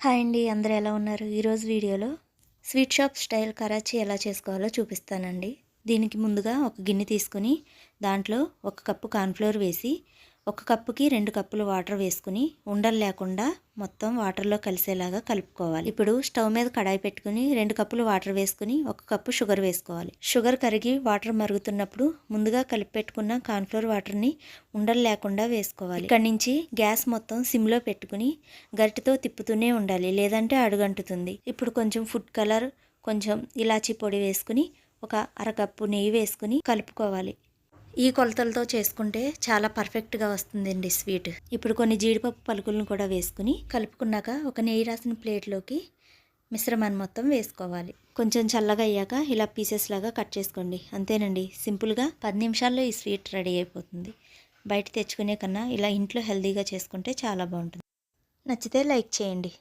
Hi అండి, అందరూ ఎలా ఉన్నారు? ఈరోజు వీడియోలో స్వీట్ షాప్ స్టైల్ కరాచీ ఎలా చేసుకోవాలో చూపిస్తానండి. దీనికి ముందుగా ఒక గిన్నె తీసుకుని దాంట్లో 1 కప్పు కార్న్‌ఫ్లోర్ వేసి 1 కప్పుకి 2 కప్పులు వాటర్ వేసుకుని ఉండలు లేకుండా మొత్తం వాటర్లో కలిసేలాగా కలుపుకోవాలి. ఇప్పుడు స్టవ్ మీద కడాయి పెట్టుకుని 2 కప్పులు వాటర్ వేసుకుని 1 కప్పు షుగర్ వేసుకోవాలి. షుగర్ కరిగి వాటర్ మరుగుతున్నప్పుడు ముందుగా కలిపి పెట్టుకున్న కార్న్‌ఫ్లోర్ వాటర్ని ఉండలు లేకుండా వేసుకోవాలి. ఇక్కడి నుంచి గ్యాస్ మొత్తం సిమ్లో పెట్టుకుని గరిటెతో తిప్పుతూనే ఉండాలి, లేదంటే అడుగంటుతుంది. ఇప్పుడు కొంచెం ఫుడ్ కలర్, కొంచెం ఇలాచీ పొడి వేసుకుని ఒక అరకప్పు నెయ్యి వేసుకుని కలుపుకోవాలి. ఈ కొలతలతో చేసుకుంటే చాలా పర్ఫెక్ట్గా వస్తుందండి స్వీట్. ఇప్పుడు కొన్ని జీడిపప్పు పలుకులను కూడా వేసుకుని కలుపుకున్నాక ఒక నెయ్యి రాసిన ప్లేట్లోకి మిశ్రమాన్ని మొత్తం వేసుకోవాలి. కొంచెం చల్లగా అయ్యాక ఇలా పీసెస్ లాగా కట్ చేసుకోండి. అంతేనండి, సింపుల్గా 10 నిమిషాల్లో ఈ స్వీట్ రెడీ అయిపోతుంది. బయట తెచ్చుకునే కన్నా ఇలా ఇంట్లో హెల్తీగా చేసుకుంటే చాలా బాగుంటుంది. నచ్చితే లైక్ చేయండి.